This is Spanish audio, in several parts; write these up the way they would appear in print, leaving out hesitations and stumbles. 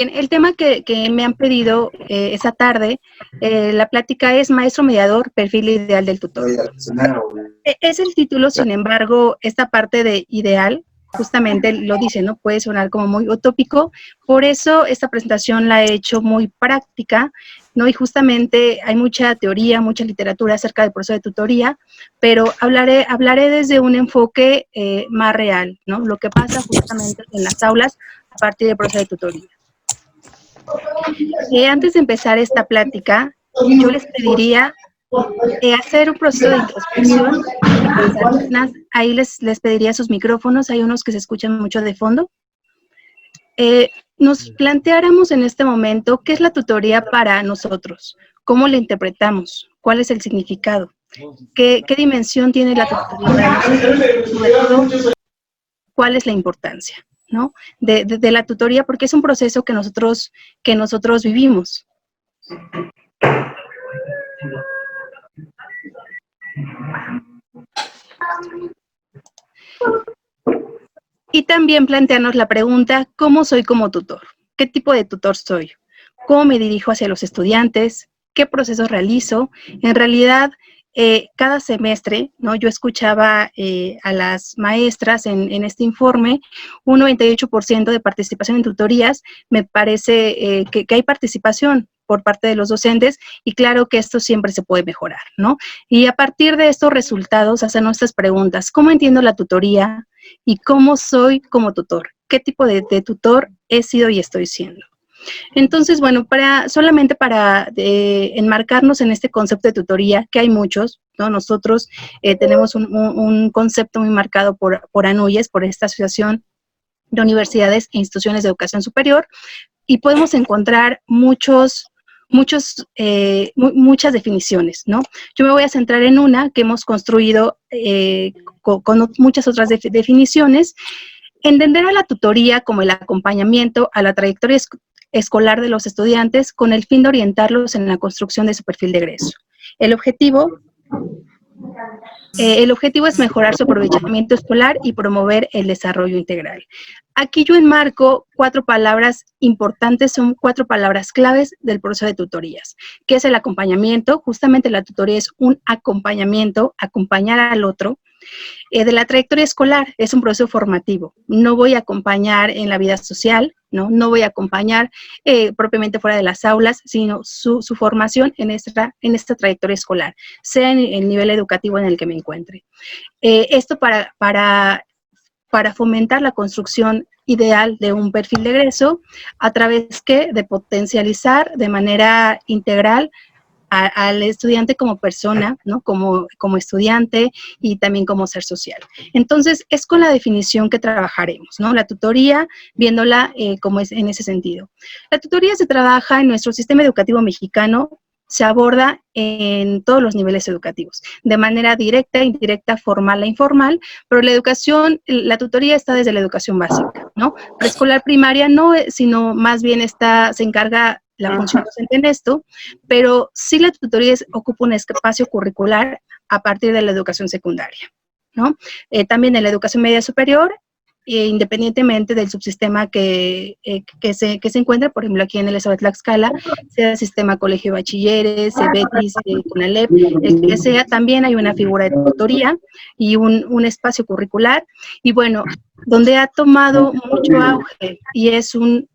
Bien, el tema que me han pedido esa tarde, la plática es Maestro Mediador, perfil ideal del tutor. Es el título, sin embargo, esta parte de ideal, justamente lo dice, ¿no? Puede sonar como muy utópico, por eso esta presentación la he hecho muy práctica, ¿no? Y justamente hay mucha teoría, mucha literatura acerca del proceso de tutoría, pero hablaré desde un enfoque más real, ¿no? Lo que pasa justamente en las aulas a partir del proceso de tutoría. Antes de empezar esta plática, yo les pediría hacer un proceso de introspección. Ahí les pediría sus micrófonos, hay unos que se escuchan mucho de fondo. Nos planteáramos en este momento qué es la tutoría para nosotros, cómo la interpretamos, cuál es el significado, qué dimensión tiene la tutoría para nosotros, sobre todo, cuál es la importancia, ¿no? de la tutoría, porque es un proceso que nosotros vivimos. Y también plantearnos la pregunta, ¿cómo soy como tutor? ¿Qué tipo de tutor soy? ¿Cómo me dirijo hacia los estudiantes? ¿Qué procesos realizo? En realidad, cada semestre, ¿no? Yo escuchaba a las maestras en este informe, un 98% de participación en tutorías. Me parece que hay participación por parte de los docentes, y claro que esto siempre se puede mejorar, ¿no? Y a partir de estos resultados, hacen nuestras preguntas. ¿Cómo entiendo la tutoría? ¿Y cómo soy como tutor? ¿Qué tipo de tutor he sido y estoy siendo? Entonces, bueno, solamente para enmarcarnos en este concepto de tutoría, que hay muchos, ¿no? Nosotros tenemos un concepto muy marcado por ANUYES, por esta Asociación de Universidades e Instituciones de Educación Superior, y podemos encontrar muchas definiciones, ¿no? Yo me voy a centrar en una que hemos construido con muchas otras definiciones. Entender a la tutoría como el acompañamiento a la trayectoria escolar de los estudiantes con el fin de orientarlos en la construcción de su perfil de egreso. El objetivo es mejorar su aprovechamiento escolar y promover el desarrollo integral. Aquí yo enmarco 4 palabras importantes, son 4 palabras claves del proceso de tutorías, que es el acompañamiento. Justamente la tutoría es un acompañamiento, acompañar al otro. De la trayectoria escolar, es un proceso formativo. No voy a acompañar en la vida social, no voy a acompañar propiamente fuera de las aulas, sino su formación en esta trayectoria escolar, sea en el nivel educativo en el que me encuentre. Esto para fomentar la construcción ideal de un perfil de egreso, a través de potencializar de manera integral al estudiante como persona, ¿no? Como estudiante y también como ser social. Entonces, es con la definición que trabajaremos, ¿no? La tutoría, viéndola como es en ese sentido. La tutoría se trabaja en nuestro sistema educativo mexicano, se aborda en todos los niveles educativos, de manera directa, indirecta, formal e informal, pero la tutoría está desde la educación básica, ¿no? Preescolar, primaria no, sino más bien se encarga la función docente en esto, pero sí la tutoría ocupa un espacio curricular a partir de la educación secundaria, ¿no? También en la educación media superior, independientemente del subsistema que se encuentra, por ejemplo, aquí en el estado de Tlaxcala, sea el sistema colegio de bachilleres, CEBETIS, CONALEP, el que sea, también hay una figura de tutoría y un espacio curricular, y bueno, donde ha tomado mucho auge y es un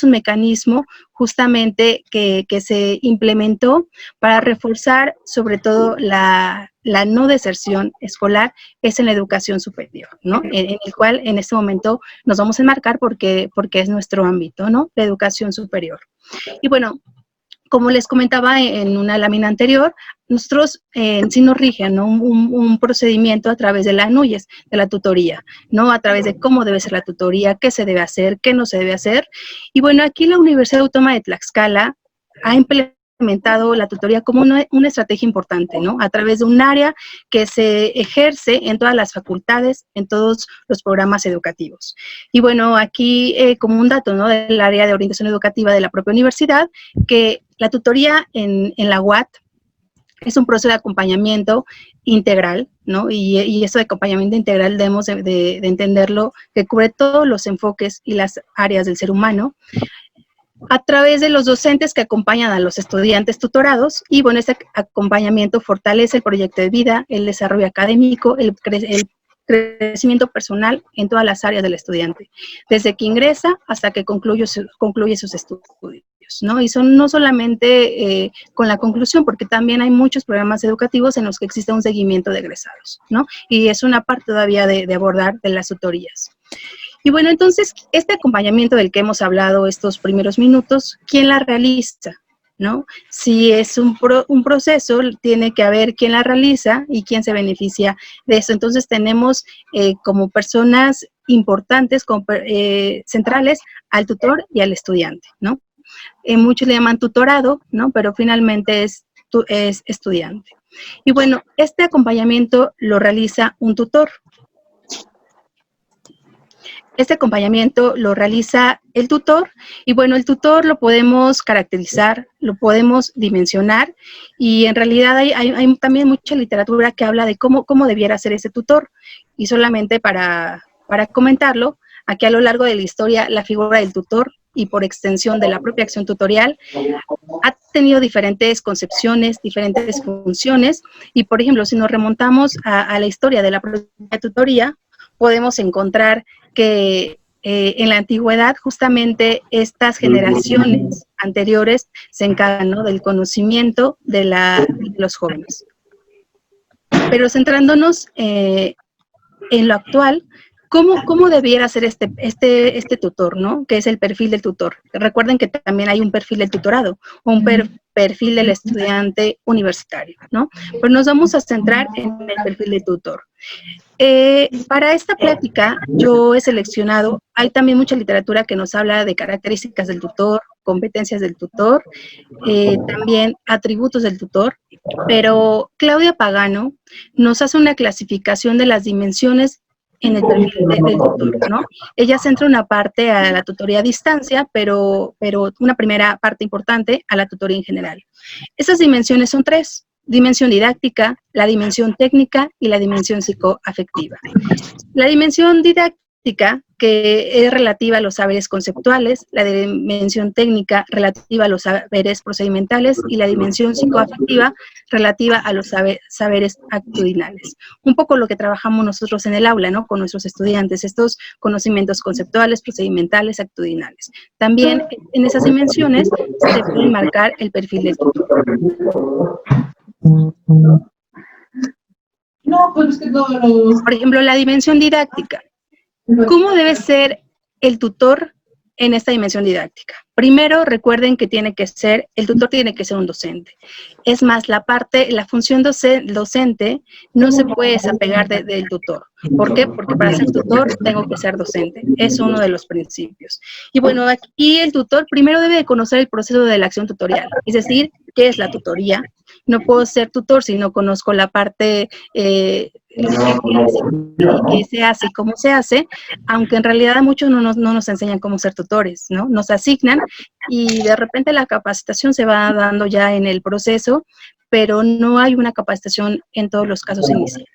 mecanismo justamente que se implementó para reforzar sobre todo la no deserción escolar, es en la educación superior, ¿no? En el cual en este momento nos vamos a enmarcar porque es nuestro ámbito, ¿no? La educación superior. Y bueno, como les comentaba en una lámina anterior, nosotros sí nos rigen, ¿no? un procedimiento a través de la ANUYES, de la tutoría, ¿no? A través de cómo debe ser la tutoría, qué se debe hacer, qué no se debe hacer. Y bueno, aquí la Universidad Autónoma de Tlaxcala ha implementado la tutoría como una estrategia importante, ¿no? A través de un área que se ejerce en todas las facultades, en todos los programas educativos. Y bueno, aquí como un dato, ¿no? Del área de orientación educativa de la propia universidad, que la tutoría en la UAT es un proceso de acompañamiento integral, ¿no? Y eso de acompañamiento integral debemos de entenderlo, que cubre todos los enfoques y las áreas del ser humano. a través de los docentes que acompañan a los estudiantes tutorados y, bueno, este acompañamiento fortalece el proyecto de vida, el desarrollo académico, el crecimiento personal en todas las áreas del estudiante, desde que ingresa hasta que concluye sus estudios, ¿no? Y son no solamente con la conclusión, porque también hay muchos programas educativos en los que existe un seguimiento de egresados, ¿no? Y es una parte todavía de abordar de las tutorías. Y bueno, entonces, este acompañamiento del que hemos hablado estos primeros minutos, ¿quién la realiza? ¿No? Si es un proceso, tiene que haber quién la realiza y quién se beneficia de eso. Entonces, tenemos como personas importantes, centrales, al tutor y al estudiante, ¿no? Muchos le llaman tutorado, ¿no? Pero finalmente es estudiante. Y bueno, este acompañamiento lo realiza un tutor. Este acompañamiento lo realiza el tutor y, bueno, el tutor lo podemos caracterizar, lo podemos dimensionar y en realidad hay también mucha literatura que habla de cómo debiera ser ese tutor. Y solamente para comentarlo, aquí a lo largo de la historia la figura del tutor y por extensión de la propia acción tutorial ha tenido diferentes concepciones, diferentes funciones y, por ejemplo, si nos remontamos a la historia de la propia tutoría, podemos encontrar que en la antigüedad justamente estas generaciones anteriores se encargan, ¿no?, del conocimiento de los jóvenes. Pero centrándonos en lo actual, ¿cómo debiera ser este tutor, ¿no? Que es el perfil del tutor. Recuerden que también hay un perfil del tutorado, un perfil del estudiante universitario, ¿no? Pues nos vamos a centrar en el perfil del tutor. Para esta plática yo he seleccionado, hay también mucha literatura que nos habla de características del tutor, competencias del tutor, también atributos del tutor, pero Claudia Pagano nos hace una clasificación de las dimensiones en el perfil del tutor, ¿no? Ella centra una parte a la tutoría a distancia, pero una primera parte importante a la tutoría en general. Esas dimensiones son 3. Dimensión didáctica, la dimensión técnica y la dimensión psicoafectiva. La dimensión didáctica, que es relativa a los saberes conceptuales, la dimensión técnica relativa a los saberes procedimentales y la dimensión psicoafectiva relativa a los saberes actitudinales. Un poco lo que trabajamos nosotros en el aula, ¿no?, con nuestros estudiantes, estos conocimientos conceptuales, procedimentales, actitudinales. También en esas dimensiones se puede marcar el perfil del tutor. No, pues es que todo lo... Por ejemplo, la dimensión didáctica. ¿Cómo debe ser el tutor en esta dimensión didáctica? Primero, recuerden que el tutor tiene que ser un docente. Es más, la función docente no se puede desapegar del tutor. ¿Por qué? Porque para ser tutor tengo que ser docente. Es uno de los principios. Y bueno, aquí el tutor primero debe de conocer el proceso de la acción tutorial, es decir, ¿qué es la tutoría? No puedo ser tutor si no conozco la parte qué se hace y cómo se hace, aunque en realidad a muchos no nos enseñan cómo ser tutores, ¿no? Nos asignan y de repente la capacitación se va dando ya en el proceso, pero no hay una capacitación en todos los casos iniciales.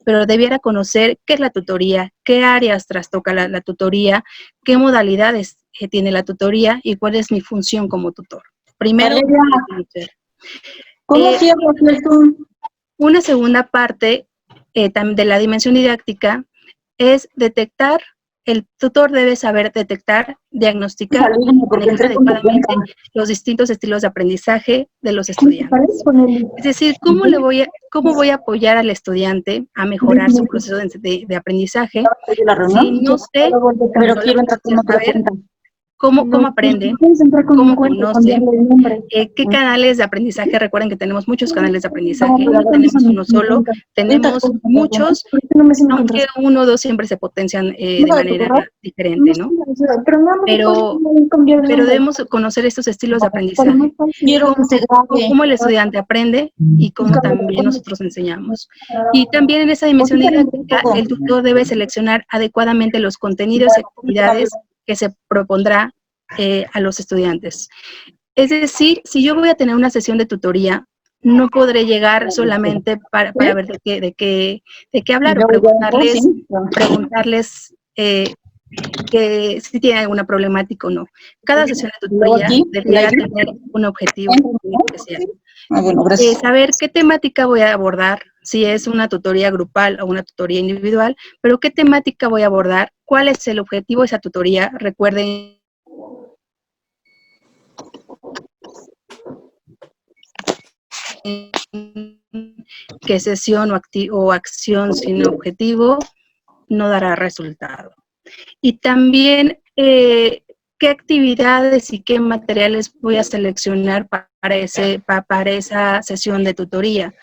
Pero debiera conocer qué es la tutoría, qué áreas trastoca la tutoría, qué modalidades tiene la tutoría y cuál es mi función como tutor. Primero, ¿cómo cierras esto? Una segunda parte de la dimensión didáctica es detectar. El tutor debe saber detectar, diagnosticar y manejar adecuadamente los distintos estilos de aprendizaje de los estudiantes. Es decir, ¿cómo voy a apoyar al estudiante a mejorar su proceso de aprendizaje si no sé, pero quiero entrar con otra cuenta. ¿Cómo aprende? ¿Cómo conoce? ¿Qué canales de aprendizaje? Recuerden que tenemos muchos canales de aprendizaje, no tenemos uno solo, tenemos muchos, aunque uno o dos siempre se potencian de manera diferente, ¿no? Pero debemos conocer estos estilos de aprendizaje, cómo el estudiante aprende y cómo también nosotros enseñamos. Y también en esa dimensión didáctica, el tutor debe seleccionar adecuadamente los contenidos y actividades que se propondrá a los estudiantes. Es decir, si yo voy a tener una sesión de tutoría, no podré llegar solamente para ver de qué hablar o preguntarles que si tiene alguna problemática o no. Cada sesión de tutoría debería tener un objetivo especial. Bueno, gracias. Saber qué temática voy a abordar, si es una tutoría grupal o una tutoría individual, pero qué temática voy a abordar, cuál es el objetivo de esa tutoría. Recuerden que sesión o acción sin objetivo no dará resultado. Y también qué actividades y qué materiales voy a seleccionar para esa sesión de tutoría.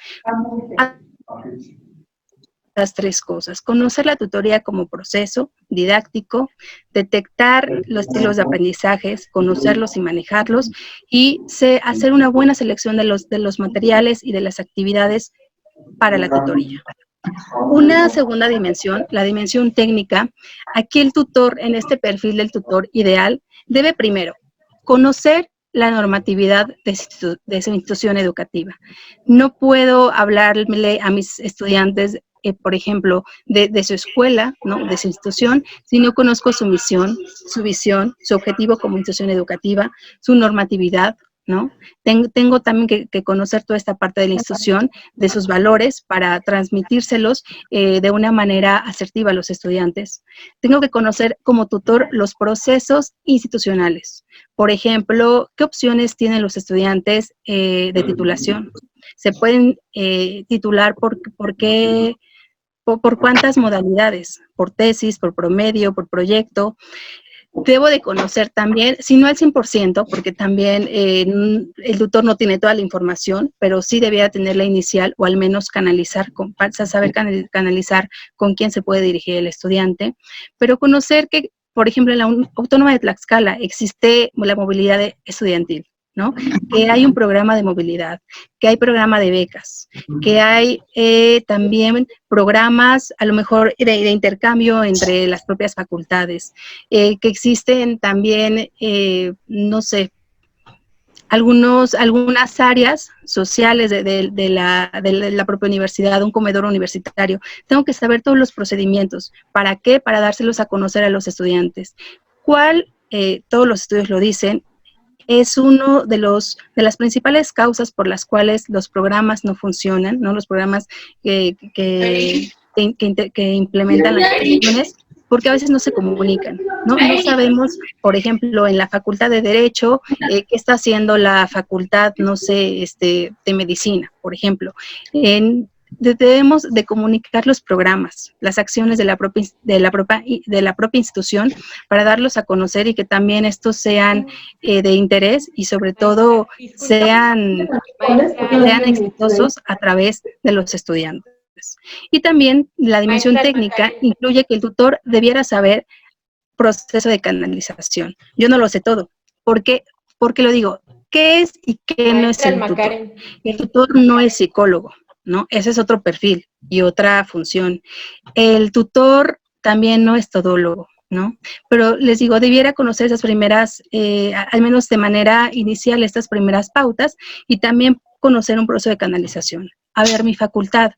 Las tres cosas: conocer la tutoría como proceso didáctico, detectar los estilos de aprendizajes, conocerlos y manejarlos, y hacer una buena selección de los materiales y de las actividades para la tutoría. Una segunda dimensión, la dimensión técnica. Aquí el tutor, en este perfil del tutor ideal, debe primero conocer la normatividad de su institución educativa. No puedo hablarle a mis estudiantes, por ejemplo, de su escuela, ¿no?, de su institución, si no conozco su misión, su visión, su objetivo como institución educativa, su normatividad, ¿no? Tengo también que conocer toda esta parte de la institución, de sus valores, para transmitírselos de una manera asertiva a los estudiantes. Tengo que conocer como tutor los procesos institucionales. Por ejemplo, ¿qué opciones tienen los estudiantes de titulación? ¿Se pueden titular por cuántas modalidades? ¿Por tesis, por promedio, por proyecto? Debo de conocer también, si no al 100%, porque también el tutor no tiene toda la información, pero sí debía tener la inicial, o al menos saber canalizar con quién se puede dirigir el estudiante, pero conocer que, por ejemplo, en la Autónoma de Tlaxcala existe la movilidad estudiantil, ¿no? Que hay un programa de movilidad, que hay programa de becas, que hay también programas a lo mejor de intercambio entre las propias facultades, que existen también, no sé, algunas áreas sociales de la propia universidad, un comedor universitario. Tengo que saber todos los procedimientos. ¿Para qué? Para dárselos a conocer a los estudiantes. ¿Cuál? Todos los estudios lo dicen, es uno de las principales causas por las cuales los programas no funcionan, ¿no? Los programas que implementan las instituciones, porque a veces no se comunican, ¿no? No sabemos, por ejemplo, en la Facultad de Derecho, qué está haciendo la facultad, no sé, de Medicina, por ejemplo. Debemos de comunicar los programas, las acciones de la propia institución, para darlos a conocer y que también estos sean de interés y sobre todo sean exitosos a través de los estudiantes. Y también la dimensión técnica incluye que el tutor debiera saber proceso de canalización. Yo no lo sé todo. ¿Por qué lo digo? ¿Qué es y qué no es el tutor? El tutor no es psicólogo, ¿no? Ese es otro perfil y otra función. El tutor también no es todólogo, ¿no? Pero les digo, debiera conocer esas primeras, al menos de manera inicial, estas primeras pautas, y también conocer un proceso de canalización. A ver, mi facultad,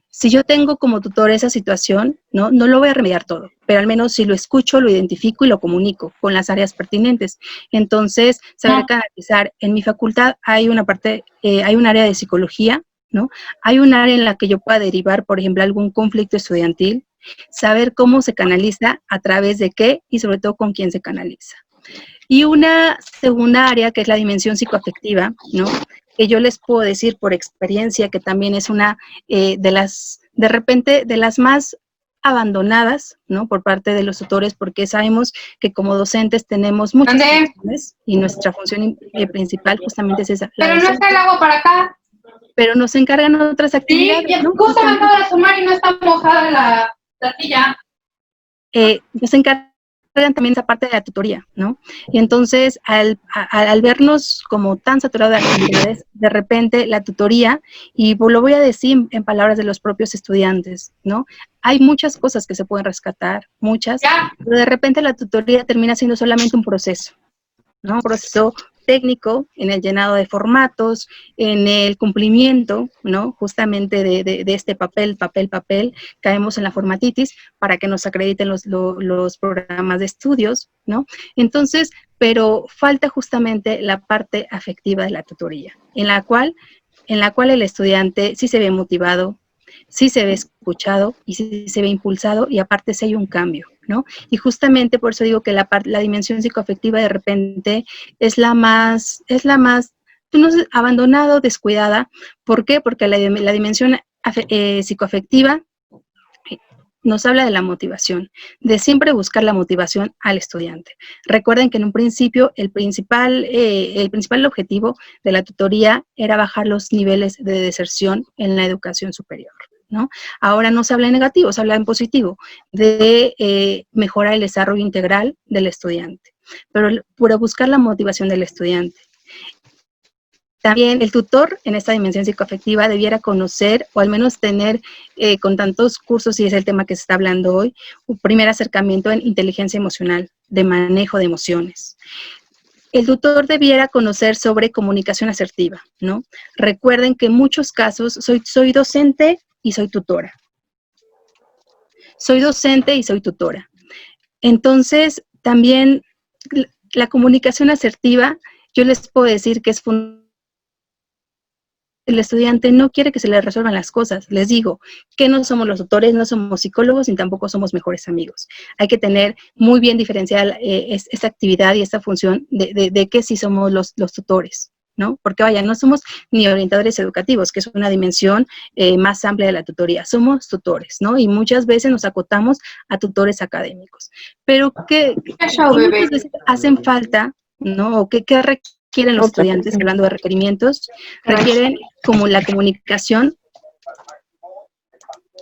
si yo tengo como tutor esa situación, no lo voy a remediar todo, pero al menos si lo escucho, lo identifico y lo comunico con las áreas pertinentes. Entonces, saber canalizar. En mi facultad hay una parte, hay un área de psicología, ¿no? Hay un área en la que yo pueda derivar, por ejemplo, algún conflicto estudiantil, saber cómo se canaliza, a través de qué y sobre todo con quién se canaliza. Y una segunda área, que es la dimensión psicoafectiva, ¿no? Que yo les puedo decir por experiencia que también es una de las más abandonadas, ¿no? Por parte de los tutores, porque sabemos que como docentes tenemos muchas funciones y nuestra función principal justamente es esa. Pero no está el agua para acá. Pero nos encargan otras actividades, Sí, ¿no? justo me acabo de asomar y no está mojada la silla. Nos encargan también esa parte de la tutoría, ¿no? Y entonces, al vernos como tan saturados de actividades, de repente la tutoría, y lo voy a decir en palabras de los propios estudiantes, ¿no? Hay muchas cosas que se pueden rescatar, muchas, pero de repente la tutoría termina siendo solamente un proceso, ¿no? Un proceso técnico, en el llenado de formatos, en el cumplimiento, ¿no? Justamente de este papel, caemos en la formatitis para que nos acrediten los programas de estudios, ¿no? Entonces, pero falta justamente la parte afectiva de la tutoría, en la cual el estudiante sí se ve motivado, sí se ve escuchado y sí se ve impulsado y aparte sí hay un cambio, ¿no? Y justamente por eso digo que la dimensión psicoafectiva de repente es la más no sé, abandonado, descuidada. ¿Por qué? Porque la dimensión psicoafectiva nos habla de la motivación, de siempre buscar la motivación al estudiante. Recuerden que en un principio el principal objetivo de la tutoría era bajar los niveles de deserción en la educación superior, ¿no? Ahora no se habla en negativo, se habla en positivo, de mejorar el desarrollo integral del estudiante, pero por buscar la motivación del estudiante. También el tutor en esta dimensión psicoafectiva debiera conocer o al menos tener con tantos cursos, y es el tema que se está hablando hoy, un primer acercamiento en inteligencia emocional, de manejo de emociones. El tutor debiera conocer sobre comunicación asertiva, ¿no? Recuerden que en muchos casos soy docente y soy tutora. Soy docente y soy tutora. Entonces, también la comunicación asertiva, yo les puedo decir que es fundamental. El estudiante no quiere que se le resuelvan las cosas. Les digo que no somos los tutores, no somos psicólogos, ni tampoco somos mejores amigos. Hay que tener muy bien diferenciada esta actividad y esta función de que sí somos los tutores, ¿no? Porque vaya, no somos ni orientadores educativos, que es una dimensión más amplia de la tutoría. Somos tutores, ¿no? Y muchas veces nos acotamos a tutores académicos. Pero que muchas veces hacen falta, ¿no? O que requieren los estudiantes, hablando de requerimientos, requieren como la comunicación.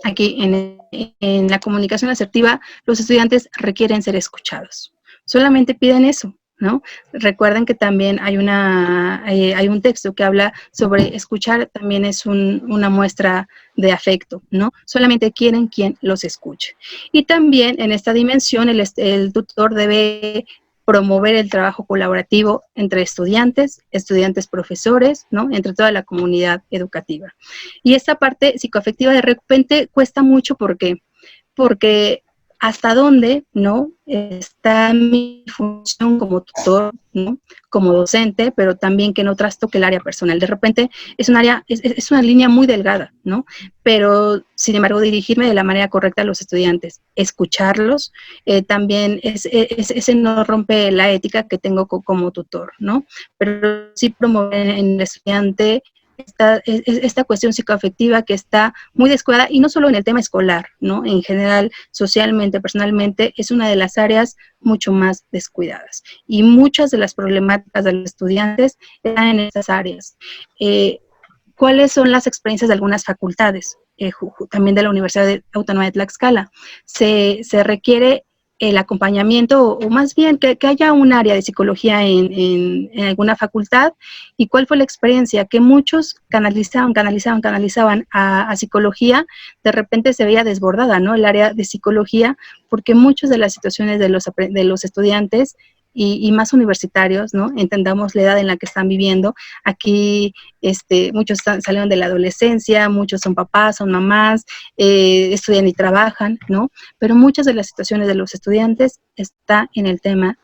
Aquí en la comunicación asertiva, los estudiantes requieren ser escuchados. Solamente piden eso, ¿no? Recuerden que también hay un texto que habla sobre escuchar, también es una muestra de afecto, ¿no? Solamente quieren quien los escuche. Y también en esta dimensión el tutor debe promover el trabajo colaborativo entre estudiantes, profesores, ¿no? Entre toda la comunidad educativa. Y esta parte psicoafectiva de repente cuesta mucho porque hasta dónde, ¿no? Está mi función como tutor, ¿no? Como docente, pero también que no trastoque el área personal. De repente es una línea muy delgada, ¿no? Pero, sin embargo, dirigirme de la manera correcta a los estudiantes, escucharlos, también ese no rompe la ética que tengo como tutor, ¿no? Pero sí promover en el estudiante esta cuestión psicoafectiva que está muy descuidada, y no solo en el tema escolar, ¿no? En general, socialmente, personalmente, es una de las áreas mucho más descuidadas. Y muchas de las problemáticas de los estudiantes están en esas áreas. ¿Cuáles son las experiencias de algunas facultades? También de la Universidad Autónoma de Tlaxcala. Se requiere el acompañamiento, o más bien que haya un área de psicología en alguna facultad. ¿Y cuál fue la experiencia? Que muchos canalizaban a psicología, de repente se veía desbordada, ¿no? El área de psicología, porque muchas de las situaciones de los estudiantes y más universitarios, ¿no? Entendamos la edad en la que están viviendo. Aquí muchos salieron de la adolescencia, muchos son papás, son mamás, estudian y trabajan, ¿no? Pero muchas de las situaciones de los estudiantes está en el tema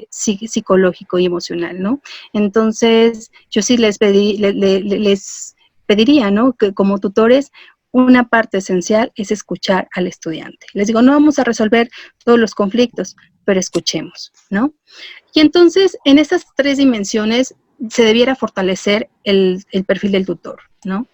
psicológico y emocional, ¿no? Entonces, yo sí les pediría, ¿no? Que como tutores, una parte esencial es escuchar al estudiante. Les digo, no vamos a resolver todos los conflictos, pero escuchemos, ¿no? Y entonces, en estas tres dimensiones se debiera fortalecer el perfil del tutor, ¿no?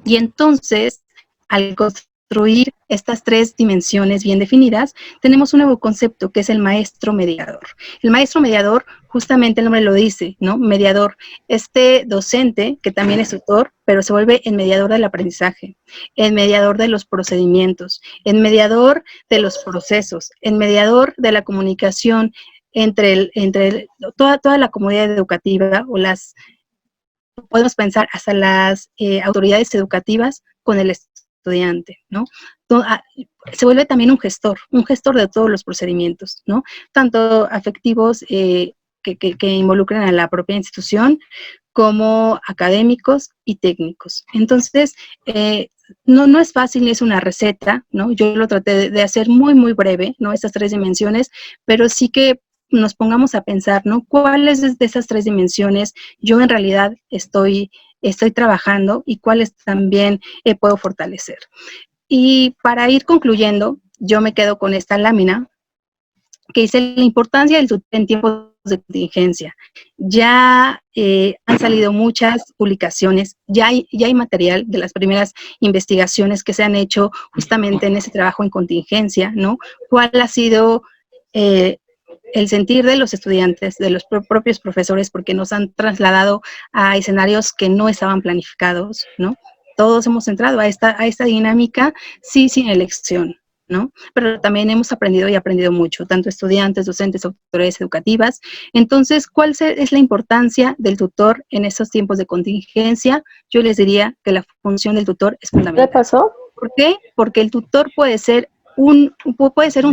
Y entonces, al construir estas tres dimensiones bien definidas, tenemos un nuevo concepto que es el maestro mediador. El maestro mediador, justamente el nombre lo dice, ¿no? Mediador. Este docente, que también es tutor, pero se vuelve el mediador del aprendizaje, el mediador de los procedimientos, el mediador de los procesos, el mediador de la comunicación entre toda la comunidad educativa, o podemos pensar hasta las autoridades educativas con el estudiante, ¿no? Se vuelve también un gestor de todos los procedimientos, ¿no? Tanto afectivos, que involucren a la propia institución, como académicos y técnicos. Entonces, no es fácil, ni es una receta, ¿no? Yo lo traté de hacer muy, muy breve, ¿no? Estas 3 dimensiones, pero sí que nos pongamos a pensar, ¿no? ¿Cuáles de esas 3 dimensiones yo en realidad estoy trabajando y cuáles también puedo fortalecer? Y para ir concluyendo, yo me quedo con esta lámina que dice la importancia del tutor en tiempos de contingencia. Ya han salido muchas publicaciones, ya hay material de las primeras investigaciones que se han hecho justamente en ese trabajo en contingencia, ¿no? ¿Cuál ha sido el sentir de los estudiantes, de los propios profesores, porque nos han trasladado a escenarios que no estaban planificados, ¿no? Todos hemos entrado a esta dinámica, sí, sin elección, ¿no? Pero también hemos aprendido y aprendido mucho, tanto estudiantes, docentes, autoridades educativas. Entonces, ¿cuál es la importancia del tutor en estos tiempos de contingencia? Yo les diría que la función del tutor es fundamental. ¿Qué pasó? ¿Por qué? Porque el tutor puede ser un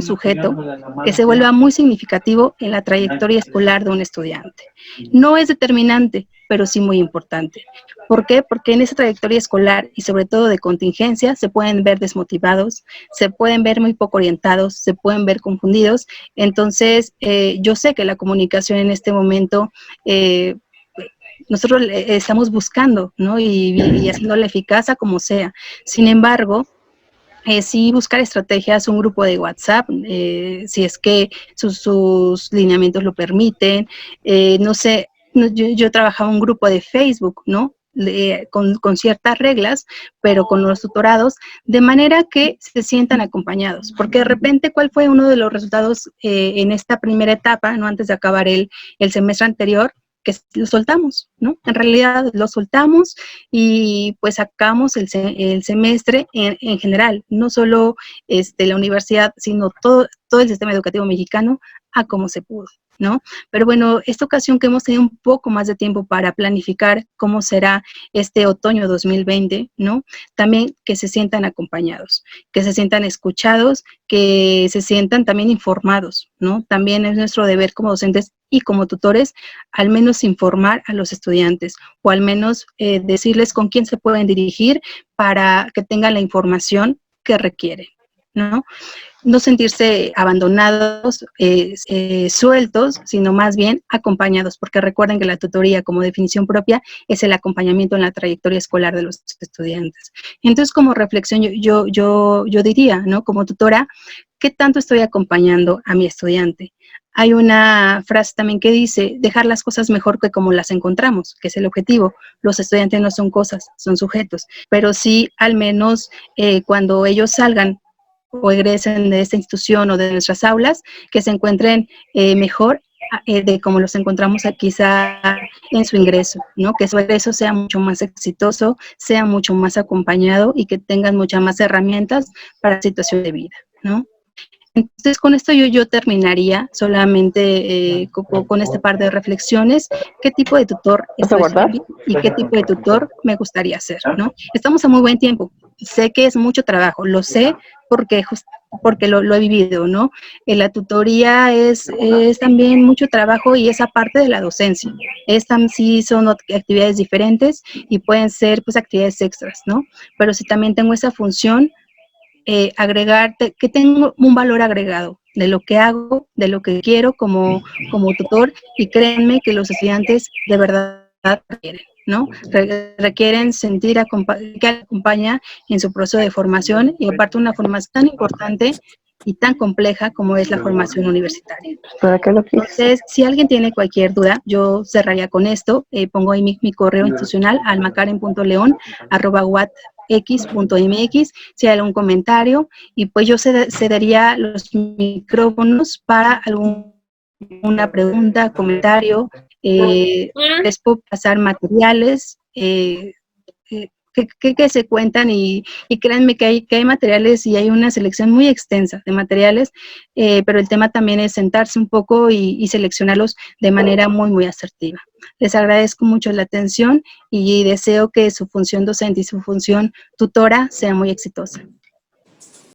sujeto que se vuelva muy significativo en la trayectoria escolar de un estudiante. No es determinante, pero sí muy importante. ¿Por qué? Porque en esa trayectoria escolar y sobre todo de contingencia se pueden ver desmotivados, se pueden ver muy poco orientados, se pueden ver confundidos. Entonces, yo sé que la comunicación en este momento nosotros estamos buscando, ¿no? Y haciéndola eficaz a como sea. Sin embargo, sí buscar estrategias, un grupo de WhatsApp, si es que sus lineamientos lo permiten. No sé, yo trabajaba en un grupo de Facebook, ¿no? Con ciertas reglas, pero con los tutorados, de manera que se sientan acompañados. Porque de repente, ¿cuál fue uno de los resultados en esta primera etapa, ¿no? Antes de acabar el semestre anterior? Que lo soltamos, ¿no? En realidad lo soltamos y pues sacamos el semestre en general, no solo la universidad, sino todo el sistema educativo mexicano a como se pudo, ¿no? Pero bueno, esta ocasión que hemos tenido un poco más de tiempo para planificar cómo será este otoño 2020, ¿no? También que se sientan acompañados, que se sientan escuchados, que se sientan también informados, ¿no? También es nuestro deber como docentes y como tutores, al menos informar a los estudiantes o al menos decirles con quién se pueden dirigir para que tengan la información que requieren, ¿no? No sentirse abandonados, sueltos, sino más bien acompañados, porque recuerden que la tutoría como definición propia es el acompañamiento en la trayectoria escolar de los estudiantes. Entonces, como reflexión, yo diría, ¿no? Como tutora, ¿qué tanto estoy acompañando a mi estudiante? Hay una frase también que dice, dejar las cosas mejor que como las encontramos, que es el objetivo. Los estudiantes no son cosas, son sujetos, pero sí al menos cuando ellos salgan o egresen de esta institución o de nuestras aulas, que se encuentren mejor de como los encontramos quizá en su ingreso, ¿no? Que su egreso sea mucho más exitoso, sea mucho más acompañado y que tengan muchas más herramientas para la situación de vida, ¿no? Entonces, con esto yo terminaría solamente con este par de reflexiones. ¿Qué tipo de tutor estoy siendo y qué tipo de tutor me gustaría ser, ¿no? Estamos a muy buen tiempo. Sé que es mucho trabajo, lo sé porque lo he vivido, ¿no? La tutoría es también mucho trabajo y esa parte de la docencia. Sí son actividades diferentes y pueden ser pues actividades extras, ¿no? Pero si también tengo esa función, agregarte, que tengo un valor agregado de lo que hago, de lo que quiero como tutor, y créanme que los estudiantes de verdad requieren, ¿no? Requieren sentir que acompaña en su proceso de formación y aparte una formación tan importante y tan compleja como es la formación universitaria. Entonces, si alguien tiene cualquier duda, yo cerraría con esto, pongo ahí mi correo institucional, almacaren.leon@x.mx, si hay algún comentario, y pues yo cedería los micrófonos para alguna pregunta, comentario, les puedo pasar materiales, que se cuentan y créanme que hay materiales y hay una selección muy extensa de materiales, pero el tema también es sentarse un poco y seleccionarlos de manera muy, muy asertiva. Les agradezco mucho la atención y deseo que su función docente y su función tutora sea muy exitosa.